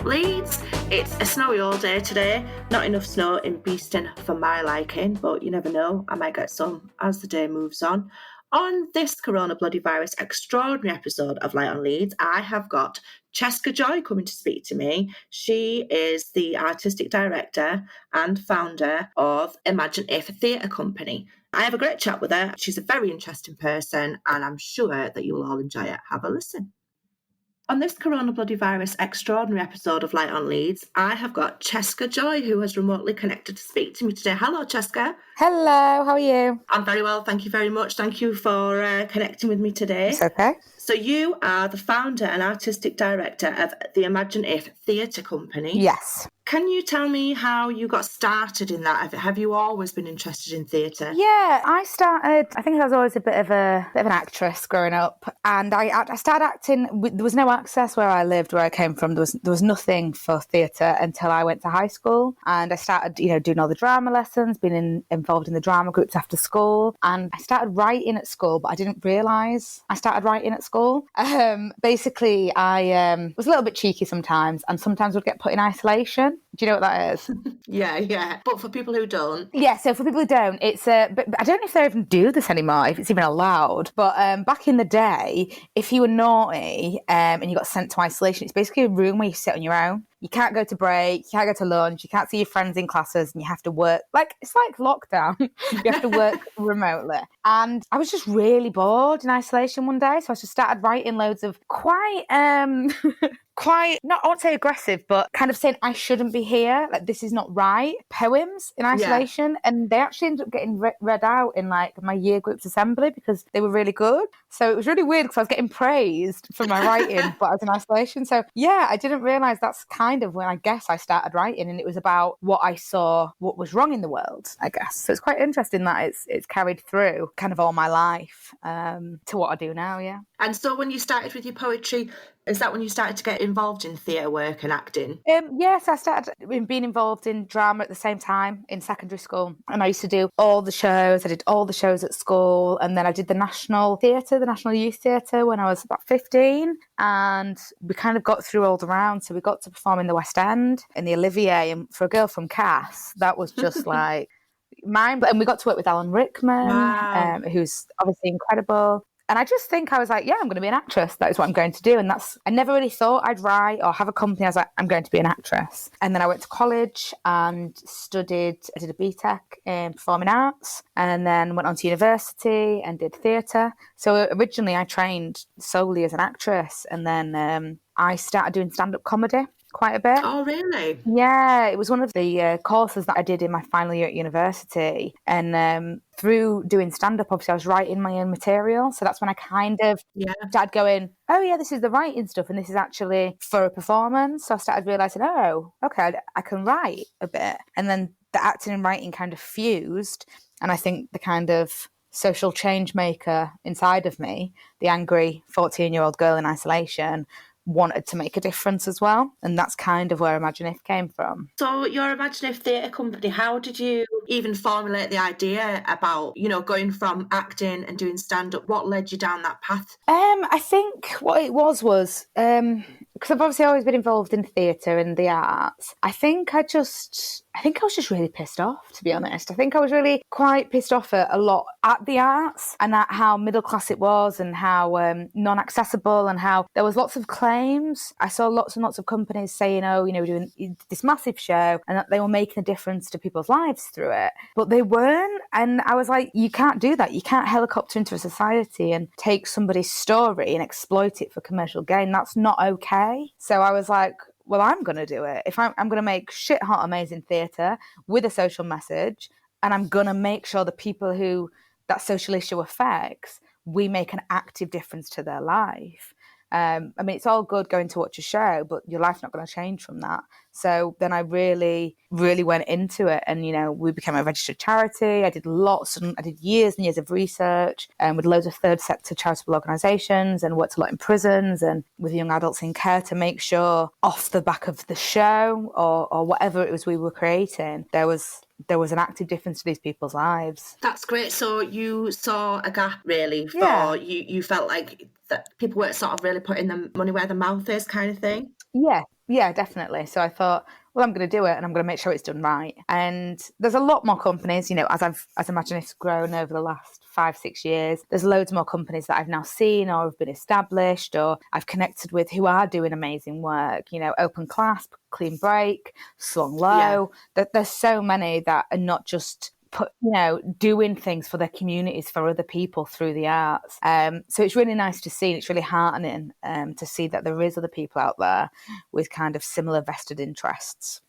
up, Leeds? It's a snowy all day today. Not enough snow in Beeston for my liking, but you never know, I might get some as the day moves on. On this coronavirus extraordinary episode of Light on Leeds, I have got Chesca Joy coming to speak to me. She is the artistic director and founder of Imagine If Theatre Company. I have a great chat with her. She's a very interesting person, and I'm sure that you'll all enjoy it. Have a listen. On this coronavirus extraordinary episode of Light on Leeds, I have got Chesca Joy, who has remotely connected to speak to me today. Hello, Chesca. Hello, how are you? I'm very well, thank you very much. Thank you for connecting with me today. It's okay. So you are the founder and artistic director of the Imagine If Theatre Company. Yes. Can you tell me how you got started in that? Have you always been interested in theatre? Yeah, I think I was always a bit of an actress growing up, and I started acting. There was no access where I lived, where I came from. There was nothing for theatre until I went to high school, and I started, doing all the drama lessons, being involved in the drama groups after school, and I started writing at school, but I didn't realise I started writing at school. Basically, I was a little bit cheeky sometimes, and sometimes would get put in isolation. Do you know what that is? Yeah. But for people who don't. Yeah, so for people who don't, it's but I don't know if they even do this anymore, if it's even allowed. But back in the day, if you were naughty and you got sent to isolation, it's basically a room where you sit on your own. You can't go to break, you can't go to lunch, you can't see your friends in classes, and you have to work. It's like lockdown. You have to work remotely. And I was just really bored in isolation one day, so I just started writing loads of quite, not, I won't say aggressive, but kind of saying I shouldn't be here, like this is not right, poems in isolation. Yeah. And they actually ended up getting read out in my year group's assembly because they were really good. So it was really weird because I was getting praised for my writing, but I was in isolation. So yeah, I didn't realise that's kind of when I guess I started writing, and it was about what I saw, what was wrong in the world, I guess. So it's quite interesting that it's carried through kind of all my life to what I do now, yeah. And so when you started with your poetry, is that when you started to get involved in theatre work and acting? Yes, I started being involved in drama at the same time in secondary school. And I used to do all the shows. I did all the shows at school. And then I did the National Theatre, the National Youth Theatre, when I was about 15. And we kind of got through all the rounds. So we got to perform in the West End, in the Olivier. And for a girl from Cass, that was just like mine. And we got to work with Alan Rickman, wow. Who's obviously incredible. And I just think I was like, yeah, I'm going to be an actress. That is what I'm going to do. And I never really thought I'd write or have a company. I was like, I'm going to be an actress. And then I went to college and I did a BTEC in performing arts, and then went on to university and did theatre. So originally I trained solely as an actress, and then I started doing stand-up comedy quite a bit. Oh, really? Yeah, it was one of the courses that I did in my final year at university. And through doing stand-up, obviously, I was writing my own material. So that's when I kind of started going, oh, yeah, this is the writing stuff, and this is actually for a performance. So I started realising, oh, okay, I can write a bit. And then the acting and writing kind of fused. And I think the kind of social change maker inside of me, the angry 14-year-old girl in isolation, wanted to make a difference as well. And that's kind of where Imagine If came from. So your Imagine If Theatre Company, how did you even formulate the idea about, going from acting and doing stand-up? What led you down that path? I think what it was because I've obviously always been involved in theatre and the arts. I think I was just really pissed off, to be honest. I think I was really quite pissed off a lot at the arts and at how middle class it was, and how non-accessible, and how there was lots of claims. I saw lots and lots of companies saying, oh, we're doing this massive show, and that they were making a difference to people's lives through it. But they weren't. And I was like, you can't do that. You can't helicopter into a society and take somebody's story and exploit it for commercial gain. That's not okay. So I was like, well, I'm going to do it. If I'm going to make shit hot, amazing theatre with a social message, and I'm going to make sure the people who that social issue affects, we make an active difference to their life. It's all good going to watch a show, but your life's not going to change from that. So then I really, really went into it, and we became a registered charity. I did years and years of research, and with loads of third sector charitable organisations, and worked a lot in prisons and with young adults in care to make sure, off the back of the show or whatever it was we were creating, there was an active difference to these people's lives. That's great. So you saw a gap, really, for you felt like that people weren't sort of really putting the money where the mouth is, kind of thing. Yeah, Yeah, definitely. So I thought, well, I'm going to do it and I'm going to make sure it's done right. And there's a lot more companies, as Imaginist's grown over the last 5-6 years, there's loads more companies that I've now seen or have been established or I've connected with who are doing amazing work, Open Clasp, Clean Break, Slung Low. There's so many that are not just doing things for their communities, for other people through the arts. So it's really nice to see, and it's really heartening to see that there is other people out there with kind of similar vested interests.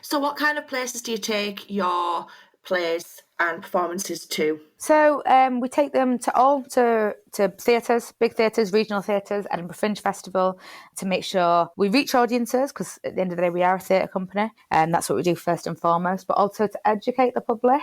So what kind of places do you take your plays and performances to? So we take them to theatres, big theatres, regional theatres, Edinburgh Fringe Festival, to make sure we reach audiences, because at the end of the day we are a theatre company, and that's what we do first and foremost, but also to educate the public.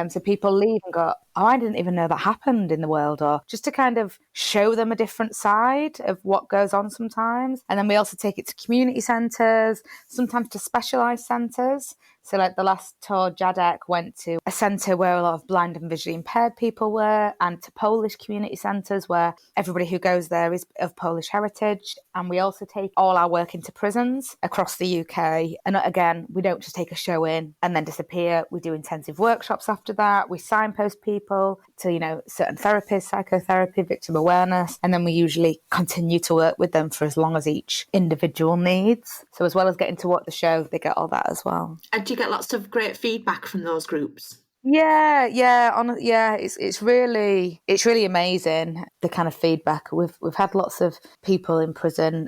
So people leave and go, oh, I didn't even know that happened in the world, or just to kind of show them a different side of what goes on sometimes. And then we also take it to community centres, sometimes to specialised centres. So like the last tour, Jadek went to a centre where a lot of blind and visually impaired people were, and to Polish community centres where everybody who goes there is of Polish heritage. And we also take all our work into prisons across the UK. And again, we don't just take a show in and then disappear. We do intensive workshops after that. We signpost people to, certain therapies, psychotherapy, victim awareness. And then we usually continue to work with them for as long as each individual needs. So as well as getting to watch the show, they get all that as well. And do you get lots of great feedback from those groups? Yeah. It's really amazing, the kind of feedback we've had. Lots of people in prison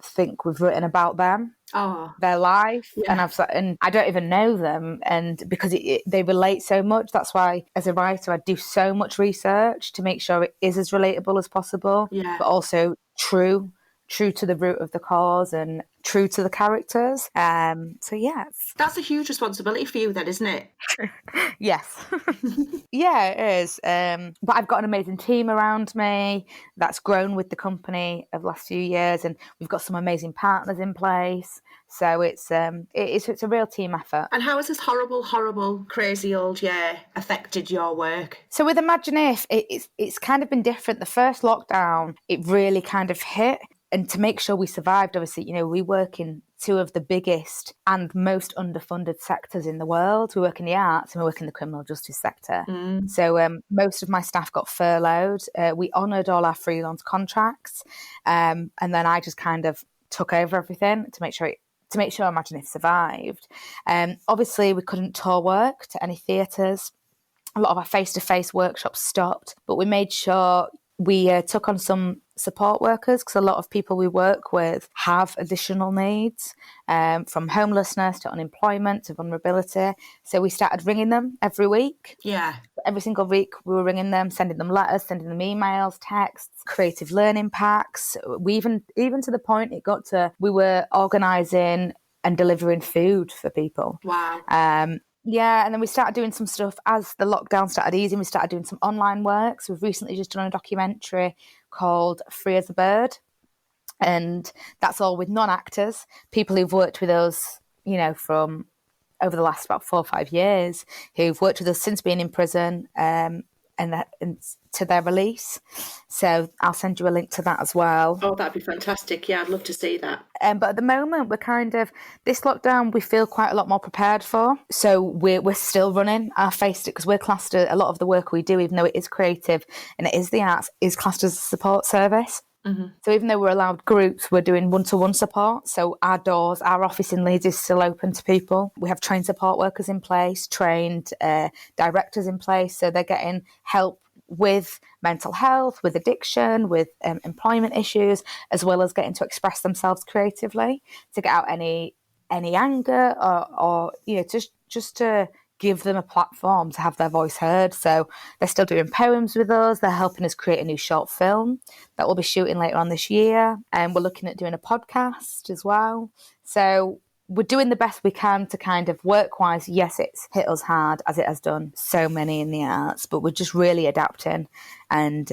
think we've written about them, their life, and I don't even know them, and because they relate so much. That's why, as a writer, I do so much research to make sure it is as relatable as possible, but also true to the root of the cause and true to the characters. So yes. That's a huge responsibility for you then, isn't it? Yes. Yeah, it is. But I've got an amazing team around me that's grown with the company over the last few years, and we've got some amazing partners in place. So it's a real team effort. And how has this horrible, crazy old year affected your work? So with Imagine If, it's kind of been different. The first lockdown, it really kind of hit. And to make sure we survived, obviously, we work in two of the biggest and most underfunded sectors in the world. We work in the arts and we work in the criminal justice sector. So most of my staff got furloughed. We honoured all our freelance contracts. And then I just kind of took over everything to make sure Imagine If survived. Obviously, we couldn't tour work to any theatres. A lot of our face-to-face workshops stopped, but we made sure we took on some support workers, because a lot of people we work with have additional needs, from homelessness to unemployment to vulnerability. So we started ringing them every week. Yeah. Every single week we were ringing them, sending them letters, sending them emails, texts, creative learning packs. We even to the point it got to, we were organising and delivering food for people. Wow. Yeah, and then we started doing some stuff as the lockdown started easing. We started doing some online work. So we've recently just done a documentary called Free as a Bird. And that's all with non-actors, people who've worked with us, from over the last about 4 or 5 years, who've worked with us since being in prison, and to their release. So I'll send you a link to that as well. Oh, that'd be fantastic. Yeah, I'd love to see that. But at the moment, we're kind of, this lockdown, we feel quite a lot more prepared for. So we're still running our face, because we're classed, a lot of the work we do, even though it is creative and it is the arts, is classed as a support service. So even though we're allowed groups, we're doing one-to-one support. So our office in Leeds is still open to people. We have trained support workers in place, trained directors in place. So they're getting help with mental health, with addiction, with employment issues, as well as getting to express themselves creatively, to get out any anger or just to give them a platform to have their voice heard. So they're still doing poems with us. They're helping us create a new short film that we'll be shooting later on this year. And we're looking at doing a podcast as well. So we're doing the best we can to kind of work-wise. Yes, it's hit us hard, as it has done so many in the arts, but we're just really adapting. And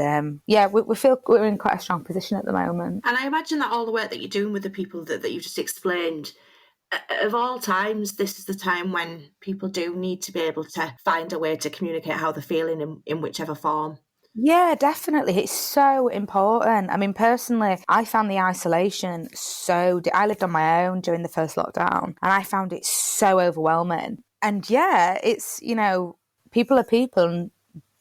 we feel we're in quite a strong position at the moment. And I imagine that all the work that you're doing with the people that you just explained, of all times, this is the time when people do need to be able to find a way to communicate how they're feeling in whichever form. Yeah, definitely. It's so important. I mean, personally, I found the isolation I lived on my own during the first lockdown, and I found it so overwhelming. And yeah, it's, people are people, and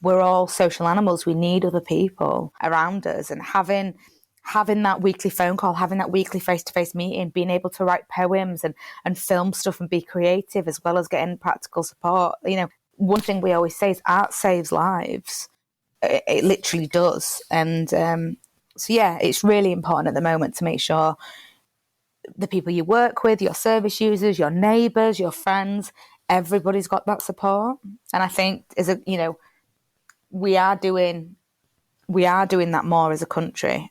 we're all social animals. We need other people around us, and having that weekly phone call, having that weekly face-to-face meeting, being able to write poems and film stuff and be creative, as well as getting practical support. One thing we always say is art saves lives. It literally does. And so, yeah, it's really important at the moment to make sure the people you work with, your service users, your neighbours, your friends, everybody's got that support. And I think we are doing that more as a country,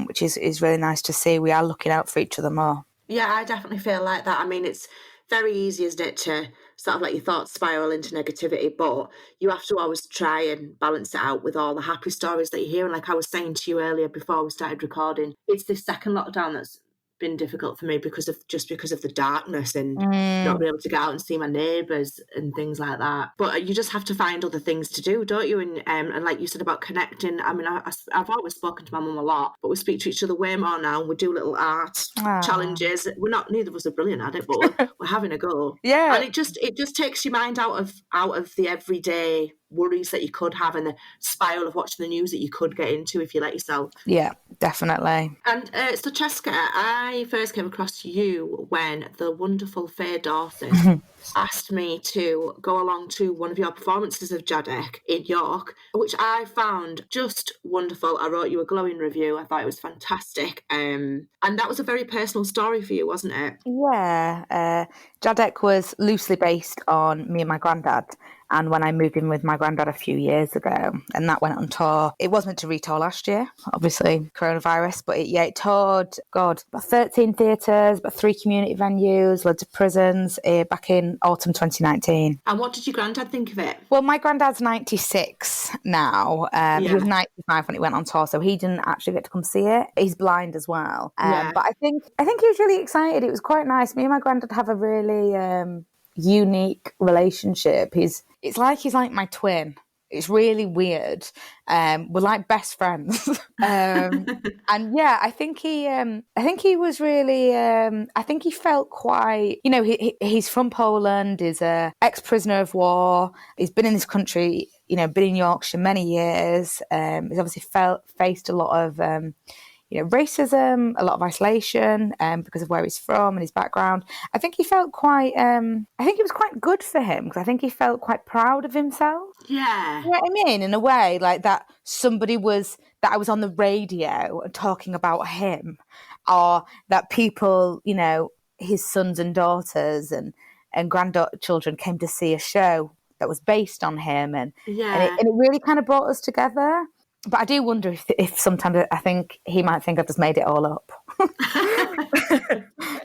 which is really nice to see. We are looking out for each other more. Yeah, I definitely feel like that. I mean, it's very easy, isn't it, to sort of let your thoughts spiral into negativity, but you have to always try and balance it out with all the happy stories that you hear. And like I was saying to you earlier before we started recording, it's this second lockdown that's been difficult for me because of the darkness and not being able to get out and see my neighbours and things like that. But you just have to find other things to do, don't you? And like you said about connecting, I mean, I've always spoken to my mum a lot, but we speak to each other way more now, and we do little art challenges. Neither of us are brilliant at it, but we're having a go. Yeah. And it just takes your mind out of the everyday worries that you could have and the spiral of watching the news that you could get into if you let yourself. Yeah, definitely. And so, Chesca, I first came across you when the wonderful Faye Dawson asked me to go along to one of your performances of Jadek in York, which I found just wonderful. I wrote you a glowing review. I thought it was fantastic. And that was a very personal story for you, wasn't it? Yeah. Jadek was loosely based on me and my grandad. And when I moved in with my granddad a few years ago, and that went on tour, it was meant to retour last year, obviously coronavirus, but it toured, about 13 theatres, about 3 community venues, loads of prisons, back in autumn 2019. And what did your granddad think of it? Well, my granddad's 96 now. He was 95 when it went on tour, so he didn't actually get to come see it. He's blind as well. But I think he was really excited. It was quite nice. Me and my granddad have a really unique relationship. He's like my twin. It's really weird. We're like best friends. And yeah, I think he was really, I think he felt quite, he's from Poland, he's a ex-prisoner of war. He's been in this country, been in Yorkshire many years. He's obviously faced a lot of, racism, a lot of isolation, because of where he's from and his background. I think he felt quite, I think it was quite good for him because I think he felt quite proud of himself. Yeah. You know what I mean? In a way, like that I was on the radio talking about him, or that people, his sons and daughters and grandchildren came to see a show that was based on him. And it really kind of brought us together. But I do wonder if sometimes I think he might think I've just made it all up.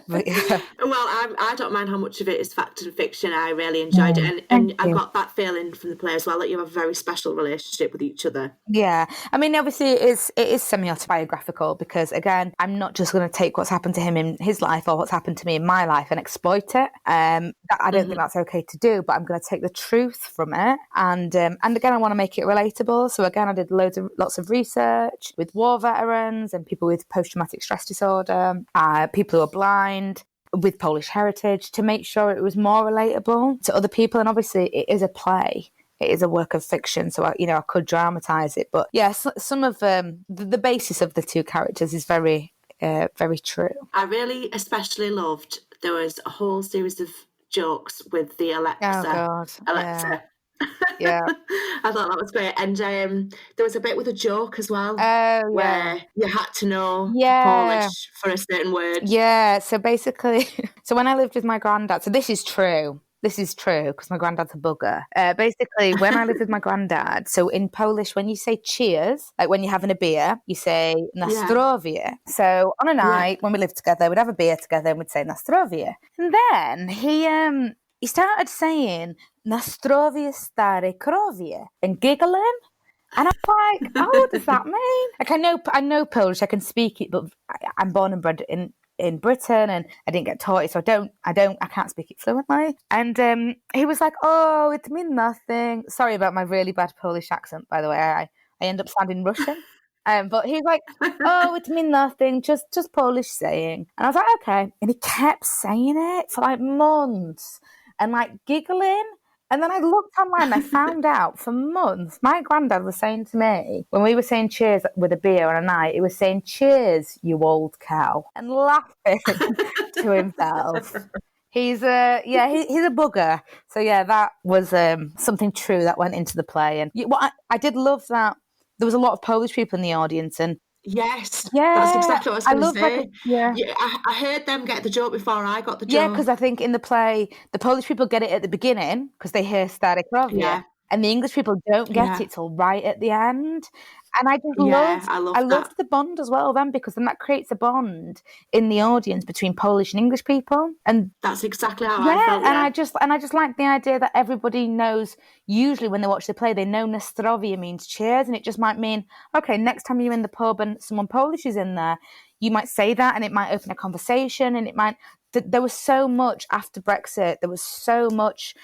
But, yeah. Well, I don't mind how much of it is fact and fiction. I really enjoyed it. And I got that feeling from the play as well, that you have a very special relationship with each other. Yeah. I mean, obviously it is semi-autobiographical because, again, I'm not just going to take what's happened to him in his life or what's happened to me in my life and exploit it. I don't think that's okay to do, but I'm going to take the truth from it. And again, I want to make it relatable. So again, I did lots of research with war veterans and people with post-traumatic stress disorder, people who are blind, with Polish heritage, to make sure it was more relatable to other people. And obviously it is a play. It is a work of fiction, so I could dramatise it. But yeah, some of the basis of the two characters is very, very true. I really especially loved, there was a whole series of jokes with the Alexa. Oh, God. Alexa. Yeah. I thought that was great. And there was a bit with a joke as well. Where you had to know Polish for a certain word. Yeah, so basically, when I lived with my granddad, so this is true because my granddad's a bugger. Basically, when I lived with my granddad, so in Polish, when you say cheers, like when you're having a beer, you say na zdrowie. So on a night when we lived together, we'd have a beer together and we'd say na zdrowie. And then he started saying na zdrowie stare krowie and giggling. And I'm like, oh, what does that mean? Like, I know Polish, I can speak it, but I'm born and bred in Britain and I didn't get taught it, so I can't speak it fluently. And he was like, oh, it means nothing. Sorry about my really bad Polish accent, by the way. I end up sounding Russian. But he's like, oh, it's mean nothing, just Polish saying. And I was like, okay. And he kept saying it for like months and like giggling. And then I looked online and I found out for months, my granddad was saying to me, when we were saying cheers with a beer on a night, he was saying, cheers, you old cow, and laughing to himself. He's he's a bugger. So yeah, that was something true that went into the play. And I did love that there was a lot of Polish people in the audience, and yes, yeah, that's exactly what I was going to say. Yeah, I heard them get the joke before I got the joke. Yeah, because I think in the play, the Polish people get it at the beginning because they hear Stary Krowie. Yeah. And the English people don't get it till right at the end. And I just loved the bond as well then, because then that creates a bond in the audience between Polish and English people. And that's exactly how I felt. And I just like the idea that everybody knows, usually when they watch the play, they know Nastrovia means cheers, and it just might mean, okay, next time you're in the pub and someone Polish is in there, you might say that and it might open a conversation, and it might there was so much after Brexit, there was so much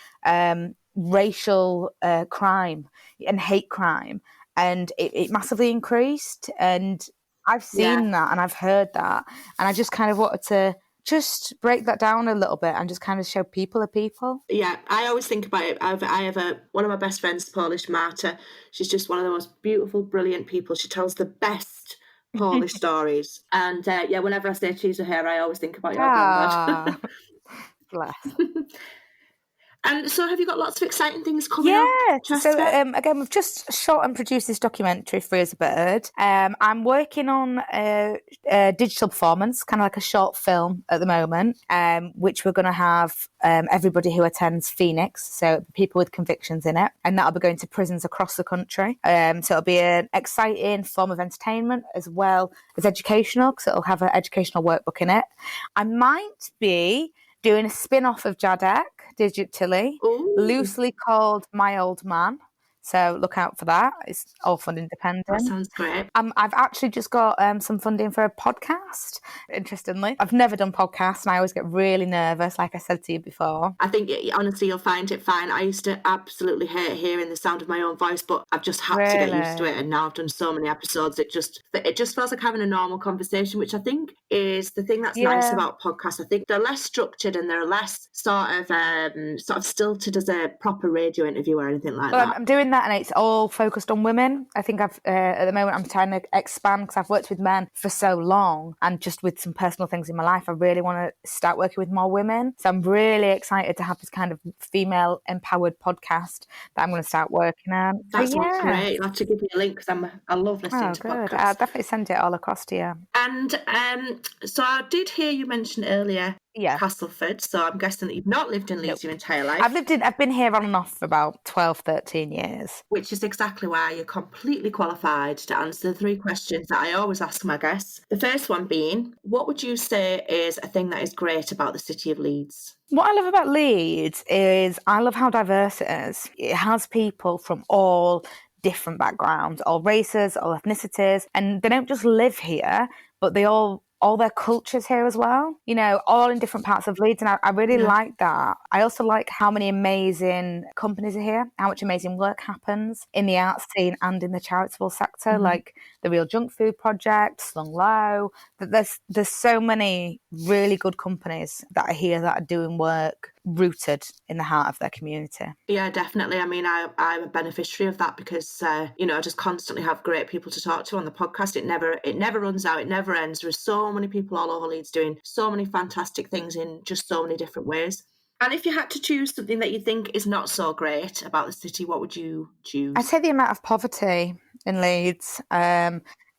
racial crime and hate crime, and it massively increased, and I've seen that and I've heard that, and I just kind of wanted to just break that down a little bit and just kind of show people are people. Yeah, I always think about it. I have one of my best friends, Polish, Marta. She's just one of the most beautiful, brilliant people. She tells the best Polish stories, and whenever I say cheese with her, I always think about your granddad. Bless. And so have you got lots of exciting things coming up? Yeah, so again, we've just shot and produced this documentary, Free as a Bird. I'm working on a digital performance, kind of like a short film at the moment, which we're going to have everybody who attends Phoenix, so people with convictions in it, and that'll be going to prisons across the country. So it'll be an exciting form of entertainment as well as educational, because it'll have an educational workbook in it. I might be doing a spin-off of Jadek digitally, loosely called My Old Man. So look out for that. It's all fun independent. That sounds great. I've actually just got some funding for a podcast, interestingly. I've never done podcasts and I always get really nervous, like I said to you before. I think, honestly, you'll find it fine. I used to absolutely hate hearing the sound of my own voice, but I've just had to get used to it, and now I've done so many episodes, it just feels like having a normal conversation, which I think is the thing that's nice about podcasts. I think they're less structured and they're less sort of stilted as a proper radio interview or anything like that. I'm doing that, and it's all focused on women. I think at the moment I'm trying to expand, because I've worked with men for so long, and just with some personal things in my life, I really want to start working with more women. So I'm really excited to have this kind of female empowered podcast that I'm going to start working on. That sounds great. I'll have to give you a link, because I love listening to podcasts. I'll definitely send it all across to you. And so I did hear you mention earlier Castleford, so I'm guessing that you've not lived in Leeds your entire life. I've been here on and off for about 12, 13 years. Which is exactly why you're completely qualified to answer the 3 questions that I always ask my guests. The first one being, what would you say is a thing that is great about the city of Leeds? What I love about Leeds is I love how diverse it is. It has people from all different backgrounds, all races, all ethnicities, and they don't just live here, but they all their cultures here as well, all in different parts of Leeds. And I really like that. I also like how many amazing companies are here, how much amazing work happens in the arts scene and in the charitable sector, like the Real Junk Food Project, Slung Low. There's so many really good companies that are here that are doing work rooted in the heart of their community. Yeah, definitely. I mean, I'm a beneficiary of that, because I just constantly have great people to talk to on the podcast. It never runs out, it never ends. There's so many people all over Leeds doing so many fantastic things in just so many different ways. And if you had to choose something that you think is not so great about the city, what would you choose? I'd say the amount of poverty in Leeds,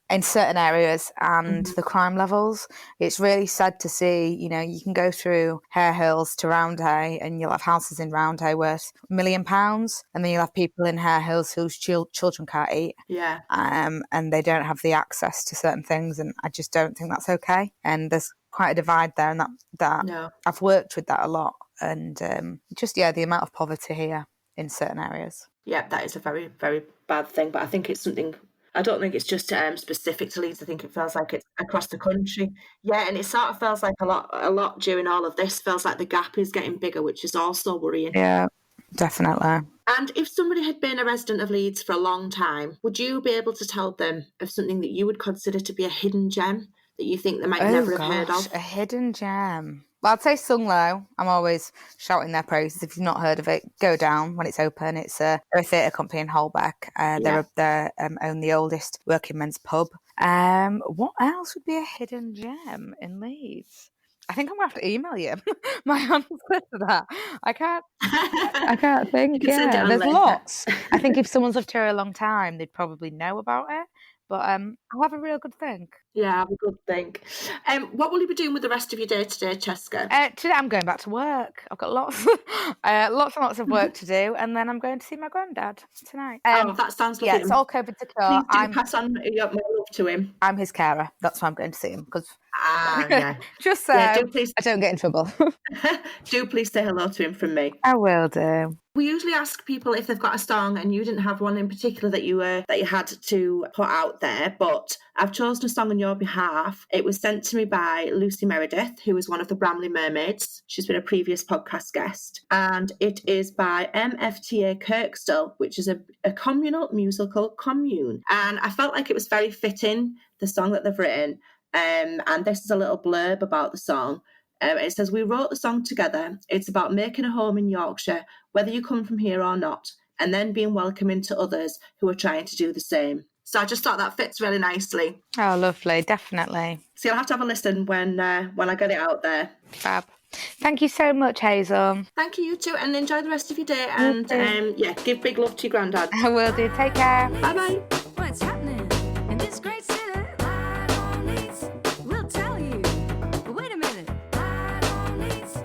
in certain areas, and the crime levels. It's really sad to see, you can go through Hare Hills to Roundhay and you'll have houses in Roundhay worth £1 million, and then you'll have people in Hare Hills whose children can't eat. Yeah. And they don't have the access to certain things, and I just don't think that's okay. And there's quite a divide there, and that I've worked with that a lot. And the amount of poverty here in certain areas. Yeah, that is a very, very bad thing, but I think it's something... I don't think it's just specific to Leeds. I think it feels like it's across the country. Yeah, and it sort of feels like a lot during all of this. Feels like the gap is getting bigger, which is also worrying. Yeah, Definitely. And if somebody had been a resident of Leeds for a long time, would you be able to tell them of something that you would consider to be a hidden gem that you think they might Oh never have heard gosh, of? a hidden gem. Well, I'd say Sung Low. I'm always shouting their praises. If you've not heard of it, go down when it's open. It's they're a theatre company in Holbeck. Yeah. They're own the oldest working men's pub. What else would be a hidden gem in Leeds? I think I'm gonna have to email you my answer to that. I can't. I can't You think. can send it Yeah, on there's later. lots. I think if someone's lived here a long time, they'd probably know about it. But I'll have a real good think. Yeah, have a good think. What will you be doing with the rest of your day today, Chesca? Today I'm going back to work. I've got lots, lots and lots of work to do, and then I'm going to see my granddad tonight. Oh, that sounds Yeah, lovely. it's all COVID secure. Please do pass on my love to him. I'm his carer. That's why I'm going to see him because Yeah. just so Yeah, do please I don't get in trouble. do please say hello to him from me. I will do. We usually ask people if they've got a song, and you didn't have one in particular that you had to put out there, but I've chosen a song on your behalf. It was sent to me by Lucy Meredith, who is one of the Bramley Mermaids. She's been a previous podcast guest, and it is by MFTA Kirkstall, which is a communal musical commune. And I felt like it was very fitting, the song that they've written. And this is a little blurb about the song. It says, "We wrote the song together. It's about making a home in Yorkshire, whether you come from here or not, and then being welcoming to others who are trying to do the same." So I just thought that fits really nicely. Oh, lovely. Definitely. So you'll have to have a listen when I get it out there. Fab. Thank you so much, Hazel. Thank you, you too, and enjoy the rest of your day. And give big love to your granddad. I will do. Take care. Bye-bye. What's happening in this great city? Right on Leeds, we'll tell you. But wait a minute. Right on Leeds.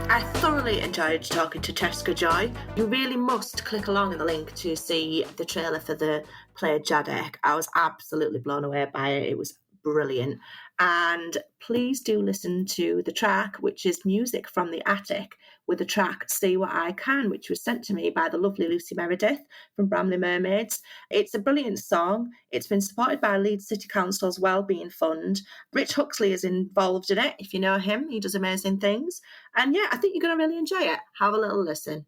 I thoroughly enjoyed talking to Chesca Joy. You really must click along in the link to see the trailer for the play Jadek. I was absolutely blown away by it. It was brilliant. And please do listen to the track, which is music from the attic, with the track See What I Can, which was sent to me by the lovely Lucy Meredith from Bramley Mermaids. It's a brilliant song. It's been supported by Leeds City Council's Wellbeing Fund. Rich Huxley is involved in it. If you know him, he does amazing things. And yeah, I think you're going to really enjoy it. Have a little listen.